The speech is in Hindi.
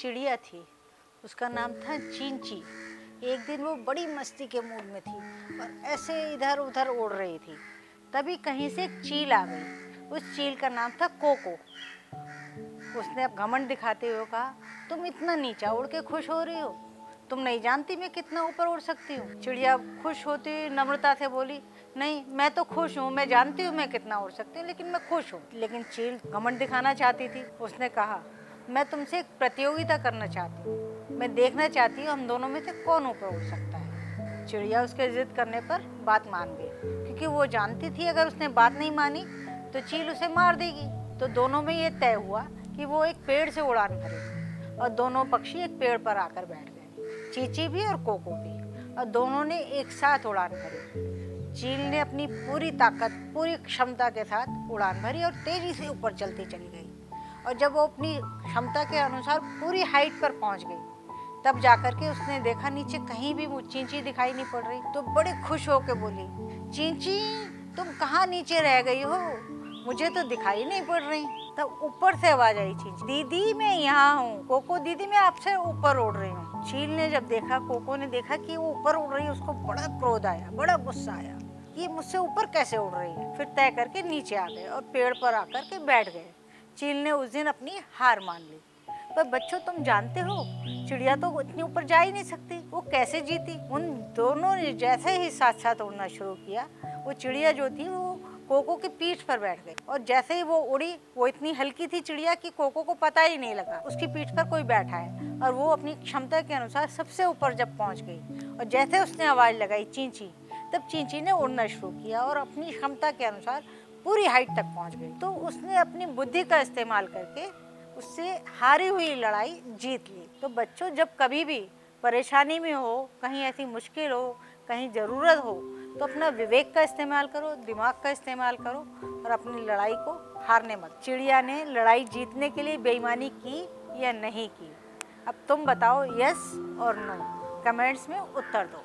चिड़िया थी, उसका नाम था चींची। एक दिन वो बड़ी मस्ती के मूड में थी और ऐसे इधर उधर उड़ रही थी। तभी कहीं से एक चील आ गई। उस चील का नाम था कोको। उसने अब घमंड दिखाते हुए कहा, तुम इतना नीचा उड़ के खुश हो रही हो, तुम नहीं जानती मैं कितना ऊपर उड़ सकती हूँ। चिड़िया खुश होती हुई नम्रता से बोली, नहीं मैं तो खुश हूँ, मैं जानती हूँ मैं कितना उड़ सकती हूँ, लेकिन मैं खुश हूँ। लेकिन चील घमंड दिखाना चाहती थी। उसने कहा, मैं तुमसे एक प्रतियोगिता करना चाहती हूँ, मैं देखना चाहती हूँ हम दोनों में से कौन ऊपर उड़ सकता है। चिड़िया उसके जिद करने पर बात मान गई, क्योंकि वो जानती थी अगर उसने बात नहीं मानी तो चील उसे मार देगी। तो दोनों में ये तय हुआ कि वो एक पेड़ से उड़ान भरेंगे और दोनों पक्षी एक पेड़ पर आकर बैठ गए, चींची भी और कोको भी, और दोनों ने एक साथ उड़ान भरी। चील ने अपनी पूरी ताकत, पूरी क्षमता के साथ उड़ान भरी और तेजी से ऊपर चलती चली गई। और जब वो अपनी क्षमता के अनुसार पूरी हाइट पर पहुंच गई, तब जाकर के उसने देखा नीचे कहीं भी वो चींची दिखाई नहीं पड़ रही। तो बड़े खुश होकर बोली, चींची तुम कहाँ नीचे रह गई हो, मुझे तो दिखाई नहीं पड़ रही। तब ऊपर से आवाज आई, चींची दीदी मैं यहाँ हूँ, कोको दीदी मैं आपसे ऊपर उड़ रही हूँ। चील ने जब देखा, कोको ने देखा कि वो ऊपर उड़ रही है, उसको बड़ा क्रोध आया, बड़ा गुस्सा आया, ये मुझसे ऊपर कैसे उड़ रही है। फिर तय करके नीचे आ गए और पेड़ पर आकर के बैठ गए। चील ने उस दिन अपनी हार मान ली। पर बच्चों तुम जानते हो, चिड़िया तो इतनी ऊपर जा ही नहीं सकती, वो कैसे जीती। उन दोनों ने जैसे ही साथ साथ उड़ना शुरू किया, वो चिड़िया जो थी वो कोको की पीठ पर बैठ गई, और जैसे ही वो उड़ी, वो इतनी हल्की थी चिड़िया कि कोको को पता ही नहीं लगा उसकी पीठ पर कोई बैठा है। और वो अपनी क्षमता के अनुसार सबसे ऊपर जब पहुंच गई और जैसे उसने आवाज लगाई चींची, तब चींची ने उड़ना शुरू किया और अपनी क्षमता के अनुसार पूरी हाइट तक पहुंच गई। तो उसने अपनी बुद्धि का इस्तेमाल करके उससे हारी हुई लड़ाई जीत ली। तो बच्चों जब कभी भी परेशानी में हो, कहीं ऐसी मुश्किल हो, कहीं ज़रूरत हो, तो अपना विवेक का इस्तेमाल करो, दिमाग का इस्तेमाल करो और अपनी लड़ाई को हारने मत। चिड़िया ने लड़ाई जीतने के लिए बेईमानी की या नहीं की? अब तुम बताओ, यस और नो, कमेंट्स में उत्तर दो।